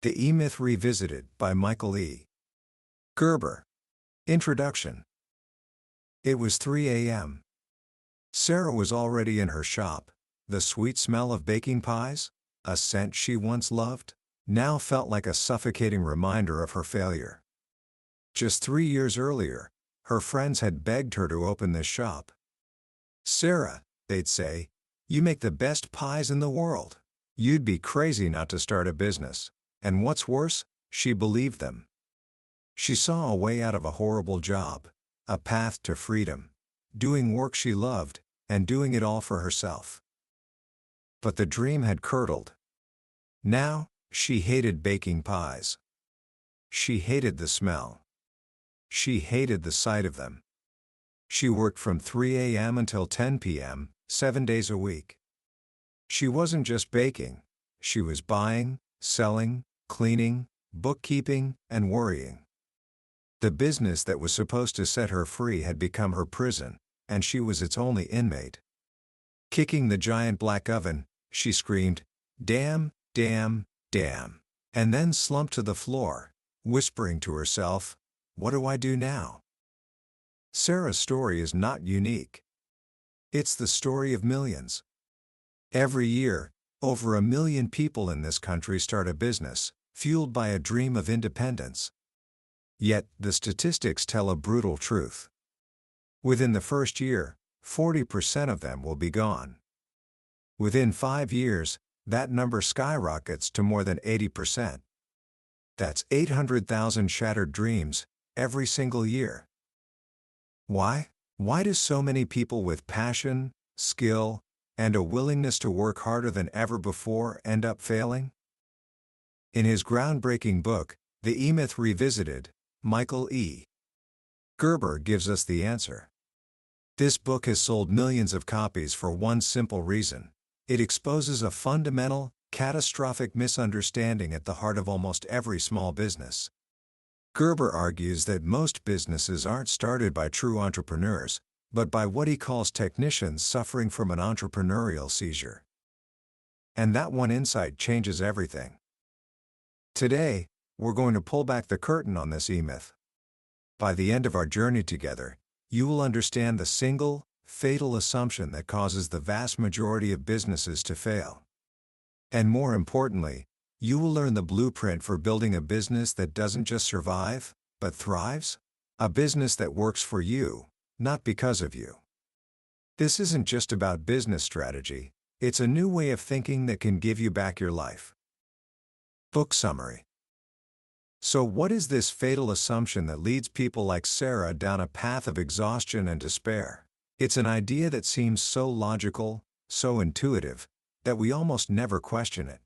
The E-Myth Revisited by Michael E. Gerber. Introduction. It was 3 a.m. Sarah was already in her shop. The sweet smell of baking pies, a scent she once loved, now felt like a suffocating reminder of her failure. Just 3 years earlier, her friends had begged her to open this shop. "Sarah," they'd say, "you make the best pies in the world. You'd be crazy not to start a business." And what's worse, she believed them. She saw a way out of a horrible job, a path to freedom, doing work she loved, and doing it all for herself. But the dream had curdled. Now, she hated baking pies. She hated the smell. She hated the sight of them. She worked from 3 a.m. until 10 p.m., 7 days a week. She wasn't just baking, she was buying, selling, cleaning, bookkeeping, and worrying. The business that was supposed to set her free had become her prison, and she was its only inmate. Kicking the giant black oven, she screamed, "Damn, damn, damn," and then slumped to the floor, whispering to herself, "What do I do now?" Sarah's story is not unique. It's the story of millions. Every year, over 1 million people in this country start a business, fueled by a dream of independence. Yet, the statistics tell a brutal truth. Within the first year, 40% of them will be gone. Within 5 years, that number skyrockets to more than 80%. That's 800,000 shattered dreams, every single year. Why? Why do so many people with passion, skill, and a willingness to work harder than ever before end up failing? In his groundbreaking book, The E-Myth Revisited, Michael E. Gerber gives us the answer. This book has sold millions of copies for one simple reason: it exposes a fundamental, catastrophic misunderstanding at the heart of almost every small business. Gerber argues that most businesses aren't started by true entrepreneurs, but by what he calls technicians suffering from an entrepreneurial seizure. And that one insight changes everything. Today, we're going to pull back the curtain on this E-myth. By the end of our journey together, you will understand the single, fatal assumption that causes the vast majority of businesses to fail. And more importantly, you will learn the blueprint for building a business that doesn't just survive, but thrives. A business that works for you, not because of you. This isn't just about business strategy, it's a new way of thinking that can give you back your life. Book summary. So what is this fatal assumption that leads people like Sarah down a path of exhaustion and despair? It's an idea that seems so logical, so intuitive, that we almost never question it.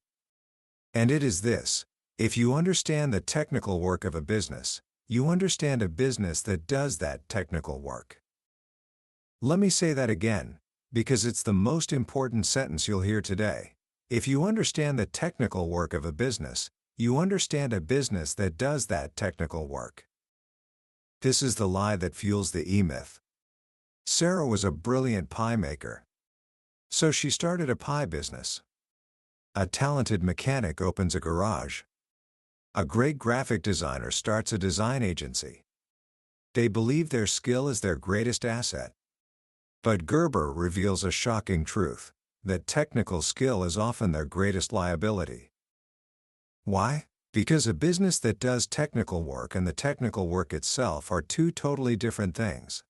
And it is this: if you understand the technical work of a business, you understand a business that does that technical work. Let me say that again, because it's the most important sentence you'll hear today. If you understand the technical work of a business, you understand a business that does that technical work. This is the lie that fuels the E-myth. Sarah was a brilliant pie maker. So she started a pie business. A talented mechanic opens a garage. A great graphic designer starts a design agency. They believe their skill is their greatest asset. But Gerber reveals a shocking truth: that technical skill is often their greatest liability. Why? Because a business that does technical work and the technical work itself are two totally different things.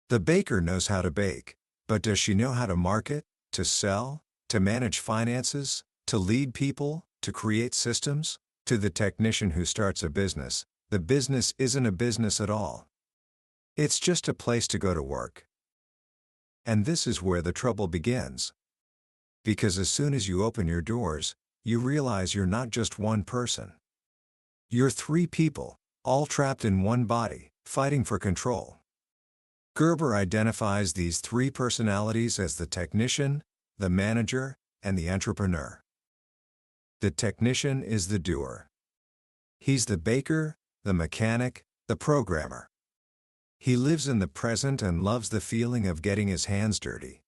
The baker knows how to bake, but does she know how to market, to sell, to manage finances, to lead people, to create systems? To the technician who starts a business, the business isn't a business at all. It's just a place to go to work. And this is where the trouble begins. Because as soon as you open your doors, you realize you're not just one person. You're 3 people, all trapped in one body, fighting for control. Gerber identifies these 3 personalities as the technician, the manager, and the entrepreneur. The technician is the doer. He's the baker, the mechanic, the programmer. He lives in the present and loves the feeling of getting his hands dirty.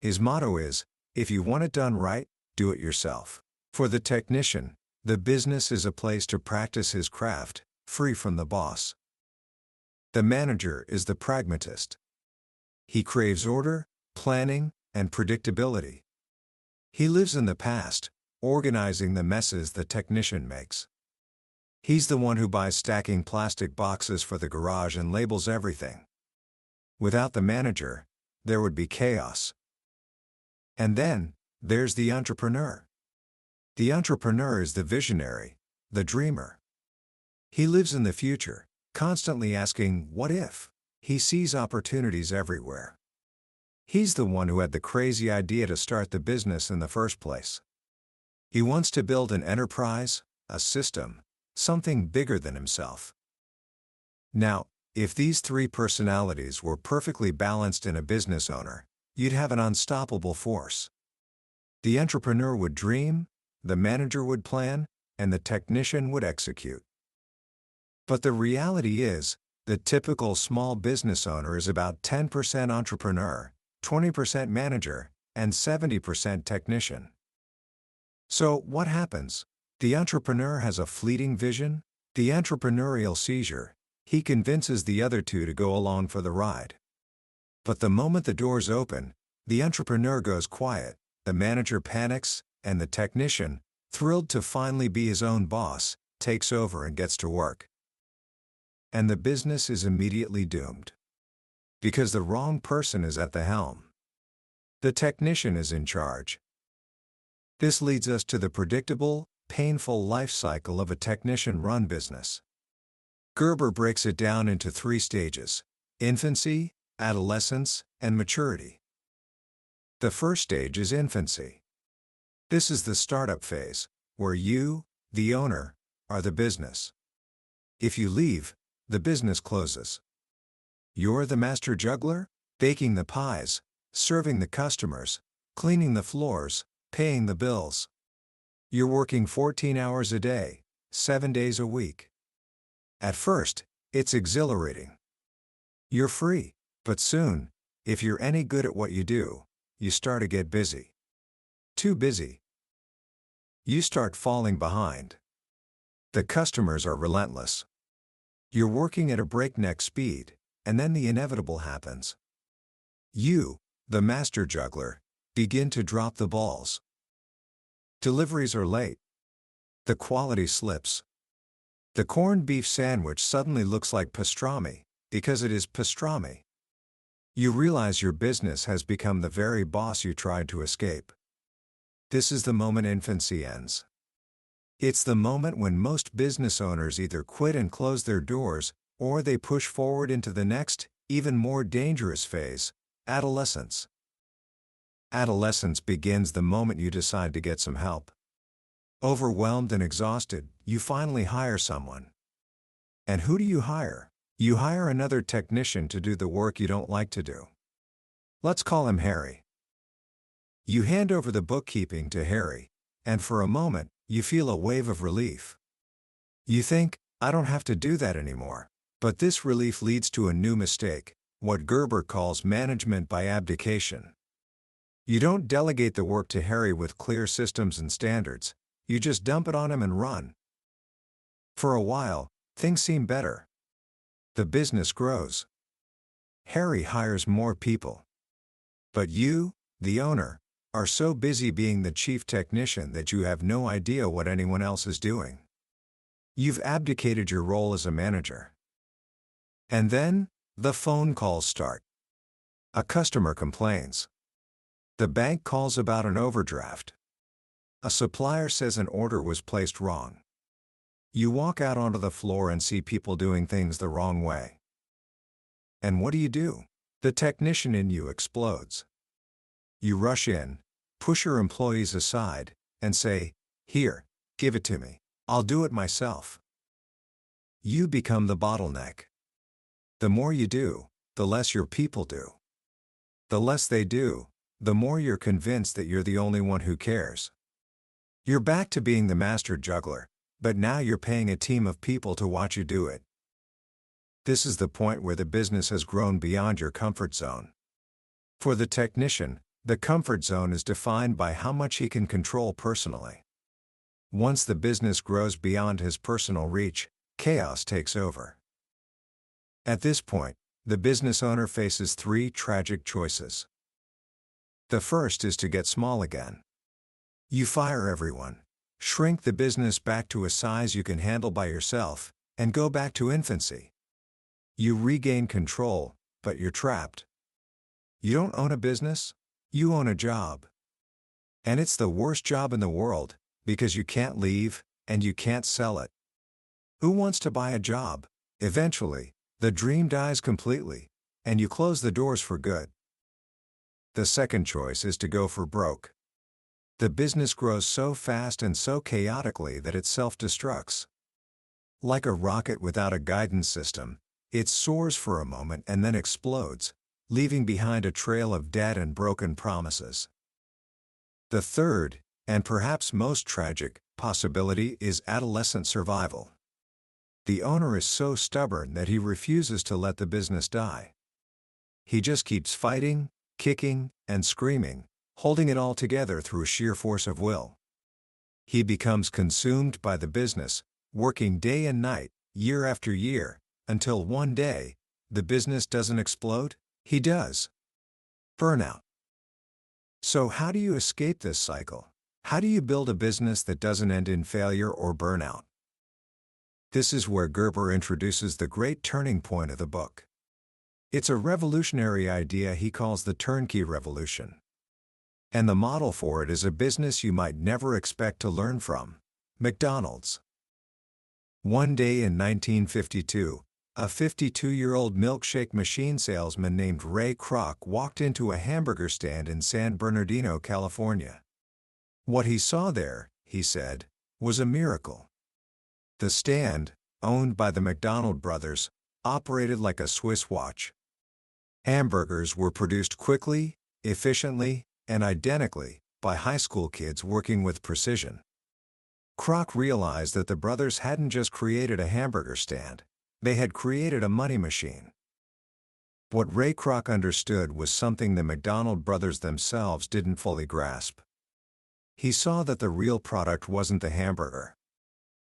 His motto is, if you want it done right, do it yourself. For the technician, The business is a place to practice his craft, free from the boss. The manager is the pragmatist. He craves order, planning, and predictability. He lives in the past, organizing the messes the technician makes. He's the one who buys stacking plastic boxes for the garage and labels everything. Without the manager, there would be chaos. And then, there's the entrepreneur. The entrepreneur is the visionary, the dreamer. He lives in the future, constantly asking, what if? He sees opportunities everywhere. He's the one who had the crazy idea to start the business in the first place. He wants to build an enterprise, a system, something bigger than himself. Now, if these three personalities were perfectly balanced in a business owner, you'd have an unstoppable force. The entrepreneur would dream, the manager would plan, and the technician would execute. But the reality is, the typical small business owner is about 10% entrepreneur, 20% manager, and 70% technician. So, what happens? The entrepreneur has a fleeting vision, the entrepreneurial seizure. He convinces the other two to go along for the ride. But the moment the doors open, the entrepreneur goes quiet, the manager panics, and the technician, thrilled to finally be his own boss, takes over and gets to work. And the business is immediately doomed. Because the wrong person is at the helm. The technician is in charge. This leads us to the predictable, painful life cycle of a technician-run business. Gerber breaks it down into 3 stages: infancy, adolescence, and maturity. The first stage is infancy. This is the startup phase, where you, the owner, are the business. If you leave, the business closes. You're the master juggler, baking the pies, serving the customers, cleaning the floors, paying the bills. You're working 14 hours a day, 7 days a week. At first, it's exhilarating. You're free, but soon, if you're any good at what you do, you start to get busy. Too busy. You start falling behind. The customers are relentless. You're working at a breakneck speed, and then the inevitable happens. You, the master juggler, begin to drop the balls. Deliveries are late. The quality slips. The corned beef sandwich suddenly looks like pastrami, because it is pastrami. You realize your business has become the very boss you tried to escape. This is the moment infancy ends. It's the moment when most business owners either quit and close their doors, or they push forward into the next, even more dangerous phase, adolescence. Adolescence begins the moment you decide to get some help. Overwhelmed and exhausted, you finally hire someone. And who do you hire? You hire another technician to do the work you don't like to do. Let's call him Harry. You hand over the bookkeeping to Harry, and for a moment, you feel a wave of relief. You think, I don't have to do that anymore. But this relief leads to a new mistake, what Gerber calls management by abdication. You don't delegate the work to Harry with clear systems and standards, you just dump it on him and run. For a while, things seem better. The business grows. Harry hires more people. But you, the owner, are so busy being the chief technician that you have no idea what anyone else is doing. You've abdicated your role as a manager. And then, the phone calls start. A customer complains. The bank calls about an overdraft. A supplier says an order was placed wrong. You walk out onto the floor and see people doing things the wrong way. And what do? The technician in you explodes. You rush in, push your employees aside, and say, "Here, give it to me. I'll do it myself." You become the bottleneck. The more you do, the less your people do. The less they do, the more you're convinced that you're the only one who cares. You're back to being the master juggler, but now you're paying a team of people to watch you do it. This is the point where the business has grown beyond your comfort zone. For the technician, the comfort zone is defined by how much he can control personally. Once the business grows beyond his personal reach, chaos takes over. At this point, the business owner faces three tragic choices. The first is to get small again. You fire everyone, shrink the business back to a size you can handle by yourself, and go back to infancy. You regain control, but you're trapped. You don't own a business, you own a job. And it's the worst job in the world, because you can't leave, and you can't sell it. Who wants to buy a job? Eventually, the dream dies completely, and you close the doors for good. The second choice is to go for broke. The business grows so fast and so chaotically that it self-destructs. Like a rocket without a guidance system, it soars for a moment and then explodes, leaving behind a trail of dead and broken promises. The third, and perhaps most tragic, possibility is adolescent survival. The owner is so stubborn that he refuses to let the business die. He just keeps fighting, kicking, and screaming, holding it all together through sheer force of will. He becomes consumed by the business, working day and night, year after year, until one day, the business doesn't explode, he does. Burnout. So how do you escape this cycle? How do you build a business that doesn't end in failure or burnout? This is where Gerber introduces the great turning point of the book. It's a revolutionary idea he calls the turnkey revolution. And the model for it is a business you might never expect to learn from: McDonald's. One day in 1952, a 52-year-old milkshake machine salesman named Ray Kroc walked into a hamburger stand in San Bernardino, California. What he saw there, he said, was a miracle. The stand, owned by the McDonald brothers, operated like a Swiss watch. Hamburgers were produced quickly, efficiently, and identically, by high school kids working with precision. Kroc realized that the brothers hadn't just created a hamburger stand, they had created a money machine. What Ray Kroc understood was something the McDonald brothers themselves didn't fully grasp. He saw that the real product wasn't the hamburger.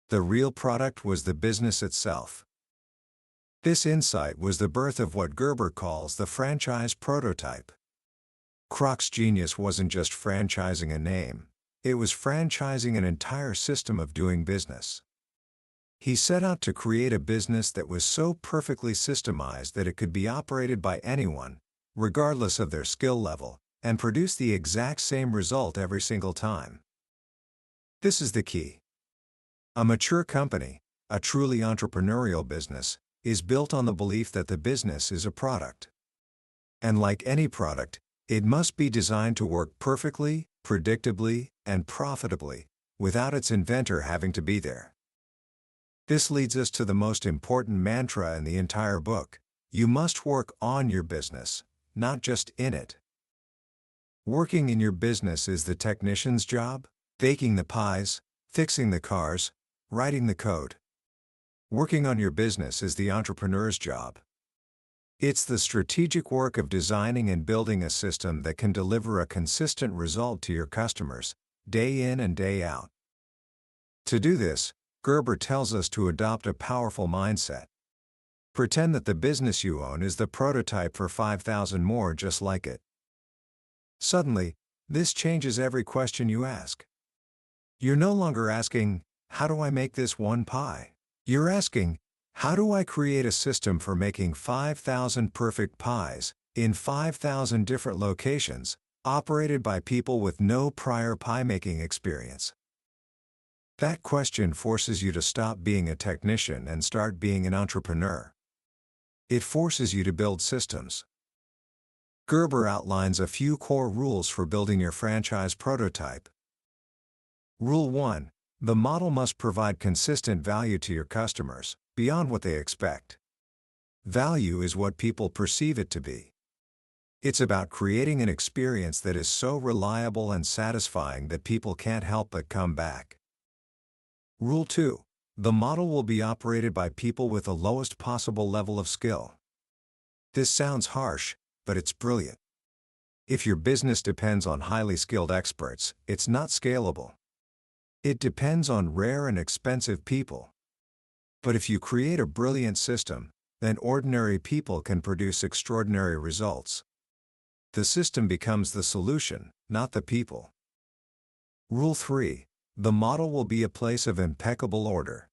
The real product was the business itself. This insight was the birth of what Gerber calls the franchise prototype. Kroc's genius wasn't just franchising a name, it was franchising an entire system of doing business. He set out to create a business that was so perfectly systemized that it could be operated by anyone, regardless of their skill level, and produce the exact same result every single time. This is the key. A mature company, a truly entrepreneurial business, is built on the belief that the business is a product. And like any product, it must be designed to work perfectly, predictably, and profitably, without its inventor having to be there. This leads us to the most important mantra in the entire book: you must work on your business, not just in it. Working in your business is the technician's job, baking the pies, fixing the cars, writing the code. Working on your business is the entrepreneur's job. It's the strategic work of designing and building a system that can deliver a consistent result to your customers, day in and day out. To do this, Gerber tells us to adopt a powerful mindset. Pretend that the business you own is the prototype for 5,000 more just like it. Suddenly, this changes every question you ask. You're no longer asking, "How do I make this one pie?" You're asking, "How do I create a system for making 5,000 perfect pies, in 5,000 different locations, operated by people with no prior pie-making experience?" That question forces you to stop being a technician and start being an entrepreneur. It forces you to build systems. Gerber outlines a few core rules for building your franchise prototype. Rule 1. The model must provide consistent value to your customers, beyond what they expect. Value is what people perceive it to be. It's about creating an experience that is so reliable and satisfying that people can't help but come back. Rule 2. The model will be operated by people with the lowest possible level of skill. This sounds harsh, but it's brilliant. If your business depends on highly skilled experts, it's not scalable. It depends on rare and expensive people. But if you create a brilliant system, then ordinary people can produce extraordinary results. The system becomes the solution, not the people. Rule 3. The model will be a place of impeccable order.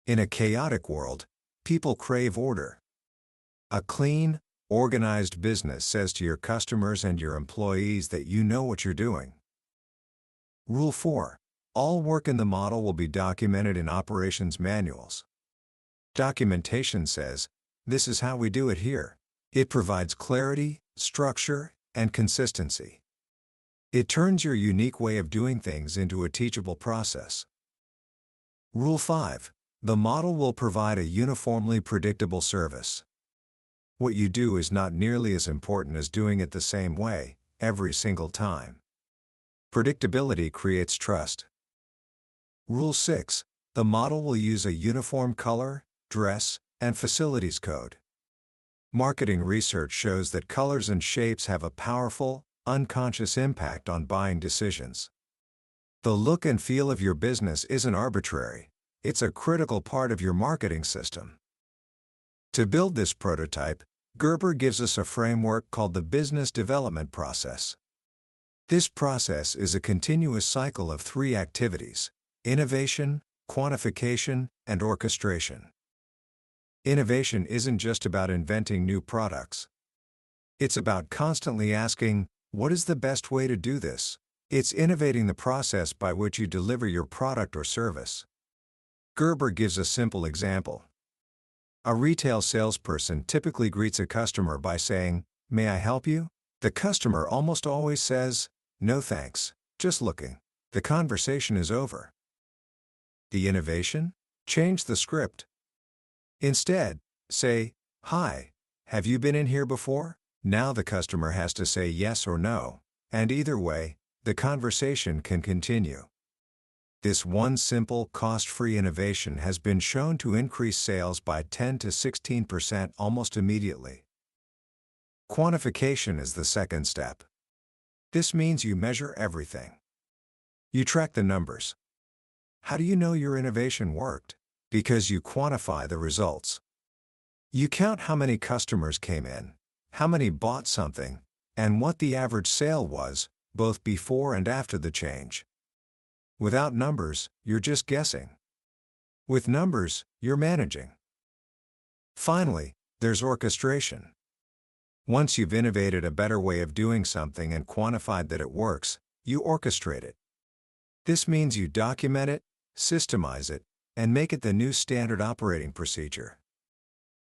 In a chaotic world, people crave order. A clean, organized business says to your customers and your employees that you know what you're doing. Rule 4. All work in the model will be documented in operations manuals. Documentation says, "This is how we do it here." It provides clarity, structure, and consistency. It turns your unique way of doing things into a teachable process. Rule 5. The model will provide a uniformly predictable service. What you do is not nearly as important as doing it the same way, every single time. Predictability creates trust. Rule 6. The model will use a uniform color, dress, and facilities code. Marketing research shows that colors and shapes have a powerful, unconscious impact on buying decisions. The look and feel of your business isn't arbitrary. It's a critical part of your marketing system. To build this prototype, Gerber gives us a framework called the business development process. This process is a continuous cycle of 3 activities: innovation, quantification, and orchestration. Innovation isn't just about inventing new products. It's about constantly asking, what is the best way to do this? It's innovating the process by which you deliver your product or service. Gerber gives a simple example. A retail salesperson typically greets a customer by saying, "May I help you?" The customer almost always says, "No thanks, just looking." The conversation is over. The innovation? Change the script. Instead, say, "Hi, have you been in here before?" Now the customer has to say yes or no, and either way, the conversation can continue. This one simple, cost-free innovation has been shown to increase sales by 10 to 16% almost immediately. Quantification is the second step. This means you measure everything. You track the numbers. How do you know your innovation worked? Because you quantify the results. You count how many customers came in, how many bought something, and what the average sale was, both before and after the change. Without numbers, you're just guessing. With numbers, you're managing. Finally, there's orchestration. Once you've innovated a better way of doing something and quantified that it works, you orchestrate it. This means you document it, systemize it, and make it the new standard operating procedure.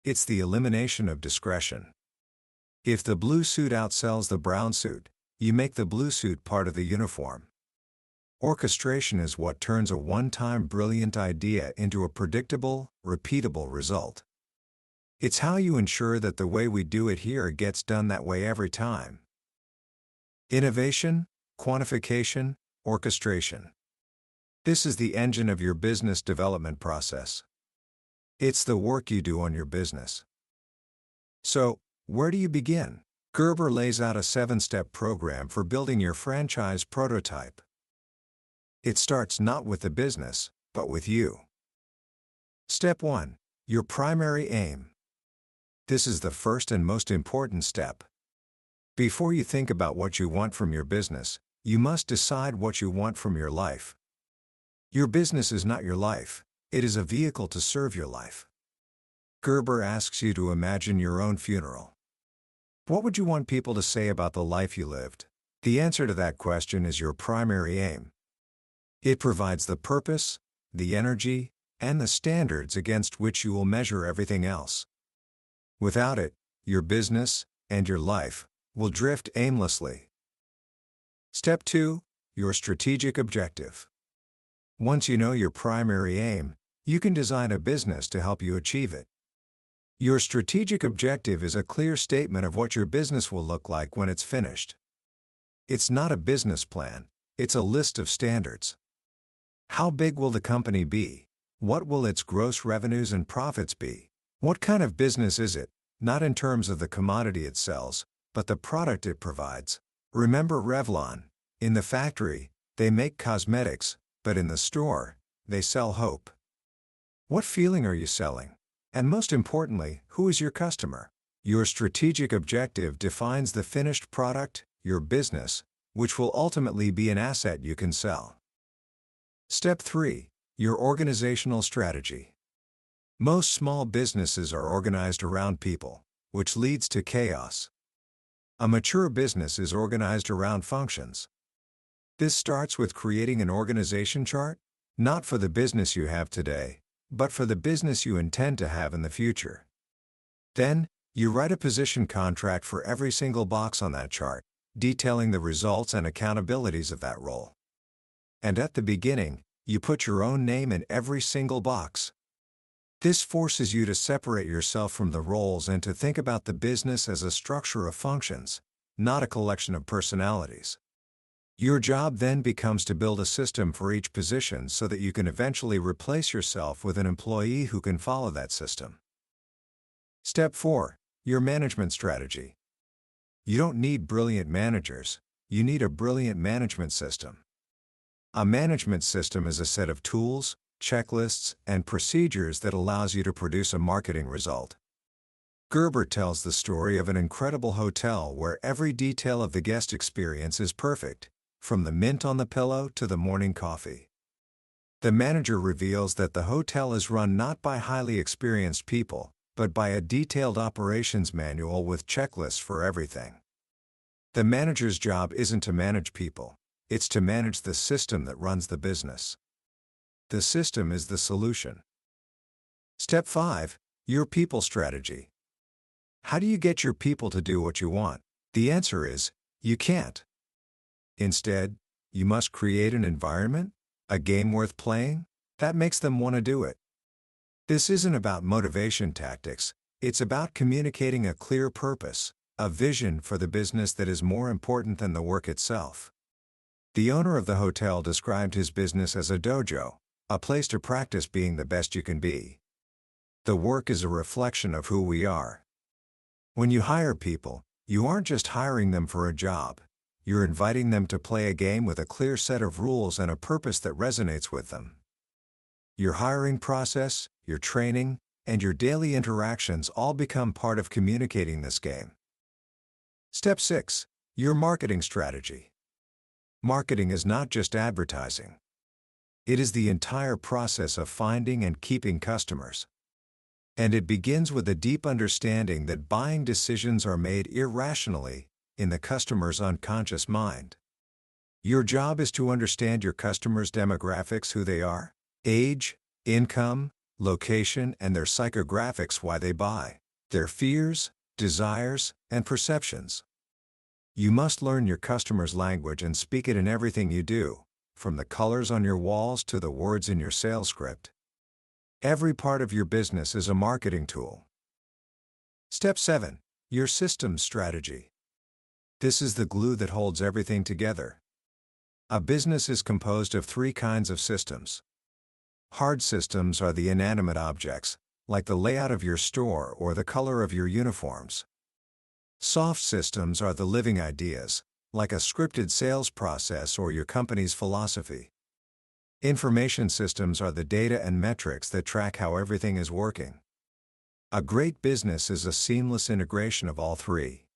It's the elimination of discretion. If the blue suit outsells the brown suit, you make the blue suit part of the uniform. Orchestration is what turns a one-time brilliant idea into a predictable, repeatable result. It's how you ensure that the way we do it here gets done that way every time. Innovation, quantification, orchestration. This is the engine of your business development process. It's the work you do on your business. So, where do you begin? Gerber lays out a 7-step program for building your franchise prototype. It starts not with the business, but with you. Step 1. Your primary aim. This is the first and most important step. Before you think about what you want from your business, you must decide what you want from your life. Your business is not your life, it is a vehicle to serve your life. Gerber asks you to imagine your own funeral. What would you want people to say about the life you lived? The answer to that question is your primary aim. It provides the purpose, the energy, and the standards against which you will measure everything else. Without it, your business, and your life, will drift aimlessly. Step 2. Your strategic objective. Once you know your primary aim, you can design a business to help you achieve it. Your strategic objective is a clear statement of what your business will look like when it's finished. It's not a business plan, it's a list of standards. How big will the company be? What will its gross revenues and profits be? What kind of business is it, not in terms of the commodity it sells, but the product it provides? Remember Revlon. In the factory, they make cosmetics, but in the store, they sell hope. What feeling are you selling? And most importantly, who is your customer? Your strategic objective defines the finished product, your business, which will ultimately be an asset you can sell. Step 3. Your organizational strategy. Most small businesses are organized around people, which leads to chaos. A mature business is organized around functions. This starts with creating an organization chart, not for the business you have today, but for the business you intend to have in the future. Then, you write a position contract for every single box on that chart, detailing the results and accountabilities of that role. And at the beginning, you put your own name in every single box. This forces you to separate yourself from the roles and to think about the business as a structure of functions, not a collection of personalities. Your job then becomes to build a system for each position so that you can eventually replace yourself with an employee who can follow that system. Step 4. Your management strategy. You don't need brilliant managers, you need a brilliant management system. A management system is a set of tools, checklists, and procedures that allows you to produce a marketing result. Gerber tells the story of an incredible hotel where every detail of the guest experience is perfect, from the mint on the pillow to the morning coffee. The manager reveals that the hotel is run not by highly experienced people, but by a detailed operations manual with checklists for everything. The manager's job isn't to manage people, it's to manage the system that runs the business. The system is the solution. Step 5. Your people strategy. How do you get your people to do what you want? The answer is, you can't. Instead, you must create an environment, a game worth playing, that makes them want to do it. This isn't about motivation tactics, it's about communicating a clear purpose, a vision for the business that is more important than the work itself. The owner of the hotel described his business as a dojo, a place to practice being the best you can be. The work is a reflection of who we are. When you hire people, you aren't just hiring them for a job, you're inviting them to play a game with a clear set of rules and a purpose that resonates with them. Your hiring process, your training, and your daily interactions all become part of communicating this game. Step 6. Your marketing strategy. Marketing is not just advertising. It is the entire process of finding and keeping customers. And it begins with a deep understanding that buying decisions are made irrationally, in the customer's unconscious mind. Your job is to understand your customers' demographics, who they are, age, income, location, and their psychographics, why they buy, their fears, desires, and perceptions. You must learn your customer's language and speak it in everything you do, from the colors on your walls to the words in your sales script. Every part of your business is a marketing tool. Step 7. Your systems strategy. This is the glue that holds everything together. A business is composed of 3 kinds of systems. Hard systems are the inanimate objects, like the layout of your store or the color of your uniforms. Soft systems are the living ideas, like a scripted sales process or your company's philosophy. Information systems are the data and metrics that track how everything is working. A great business is a seamless integration of all 3.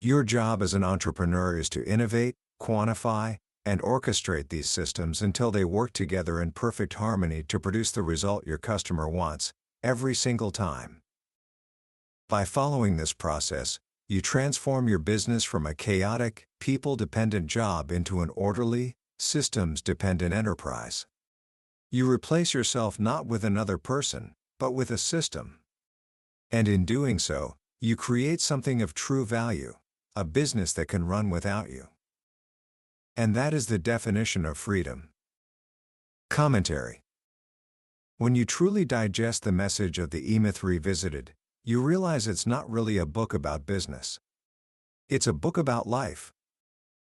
Your job as an entrepreneur is to innovate, quantify, and orchestrate these systems until they work together in perfect harmony to produce the result your customer wants, every single time. By following this process, you transform your business from a chaotic, people-dependent job into an orderly, systems-dependent enterprise. You replace yourself not with another person, but with a system. And in doing so, you create something of true value, a business that can run without you. And that is the definition of freedom. Commentary. When you truly digest the message of the E-Myth Revisited, you realize it's not really a book about business. It's a book about life.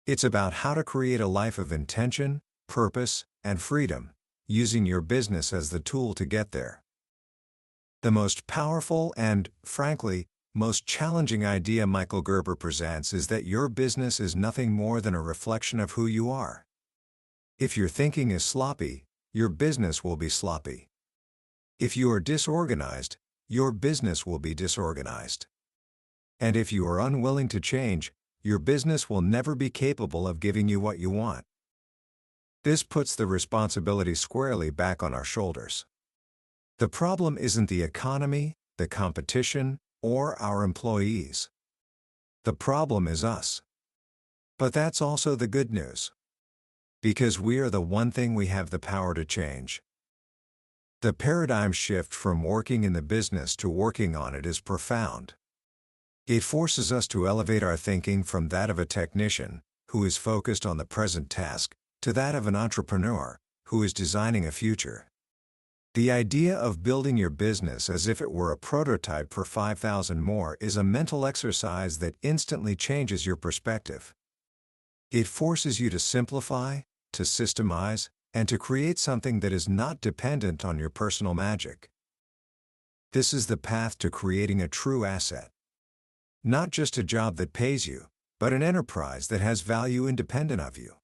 It's about how to create a life of intention, purpose, and freedom, using your business as the tool to get there. The most powerful and, frankly, most challenging idea Michael Gerber presents is that your business is nothing more than a reflection of who you are. If your thinking is sloppy, your business will be sloppy. If you are disorganized, your business will be disorganized. And if you are unwilling to change, your business will never be capable of giving you what you want. This puts the responsibility squarely back on our shoulders. The problem isn't the economy, the competition, or our employees. The problem is us. But that's also the good news. Because we are the one thing we have the power to change. The paradigm shift from working in the business to working on it is profound. It forces us to elevate our thinking from that of a technician, who is focused on the present task, to that of an entrepreneur, who is designing a future. The idea of building your business as if it were a prototype for 5,000 more is a mental exercise that instantly changes your perspective. It forces you to simplify, to systemize, and to create something that is not dependent on your personal magic. This is the path to creating a true asset. Not just a job that pays you, but an enterprise that has value independent of you.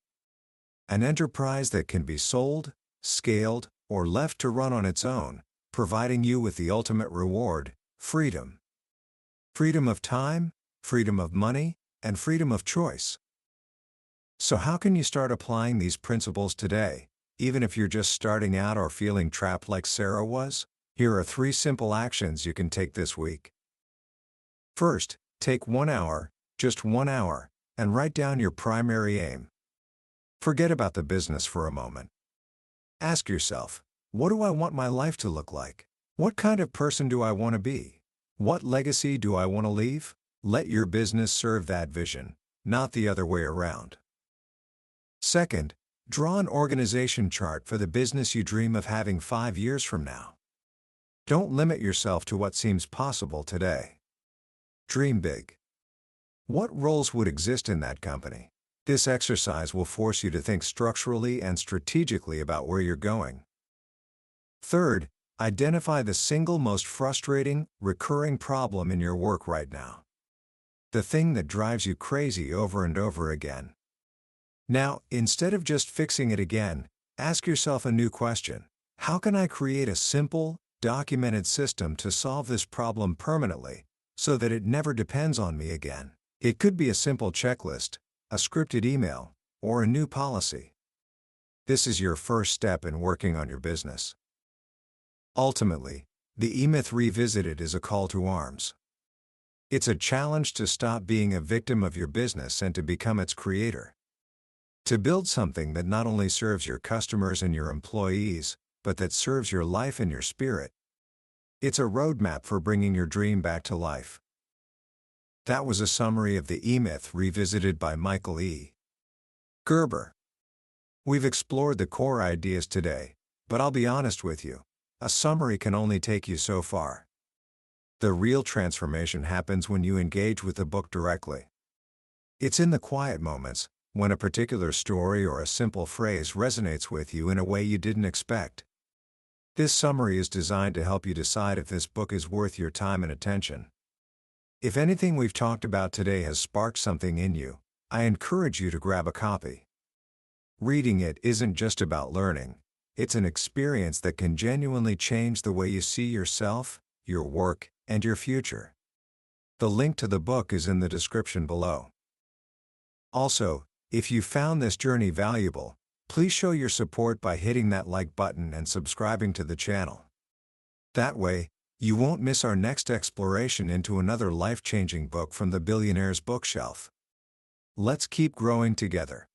An enterprise that can be sold, scaled, or left to run on its own, providing you with the ultimate reward, freedom. Freedom of time, freedom of money, and freedom of choice. So how can you start applying these principles today, even if you're just starting out or feeling trapped like Sarah was? Here are 3 simple actions you can take this week. First, take 1 hour, just 1 hour, and write down your primary aim. Forget about the business for a moment. Ask yourself, what do I want my life to look like? What kind of person do I want to be? What legacy do I want to leave? Let your business serve that vision, not the other way around. Second, draw an organization chart for the business you dream of having 5 years from now. Don't limit yourself to what seems possible today. Dream big. What roles would exist in that company? This exercise will force you to think structurally and strategically about where you're going. Third, identify the single most frustrating, recurring problem in your work right now. The thing that drives you crazy over and over again. Now, instead of just fixing it again, ask yourself a new question. How can I create a simple, documented system to solve this problem permanently, so that it never depends on me again? It could be a simple checklist, a scripted email, or a new policy. This is your first step in working on your business. Ultimately, the E-Myth Revisited is a call to arms. It's a challenge to stop being a victim of your business and to become its creator. To build something that not only serves your customers and your employees, but that serves your life and your spirit. It's a roadmap for bringing your dream back to life. That was a summary of the E-Myth Revisited by Michael E. Gerber. We've explored the core ideas today, but I'll be honest with you, a summary can only take you so far. The real transformation happens when you engage with the book directly. It's in the quiet moments, when a particular story or a simple phrase resonates with you in a way you didn't expect. This summary is designed to help you decide if this book is worth your time and attention. If anything we've talked about today has sparked something in you, I encourage you to grab a copy. Reading it isn't just about learning, it's an experience that can genuinely change the way you see yourself, your work, and your future. The link to the book is in the description below. Also, if you found this journey valuable, please show your support by hitting that like button and subscribing to the channel. That way, you won't miss our next exploration into another life-changing book from the billionaire's bookshelf. Let's keep growing together.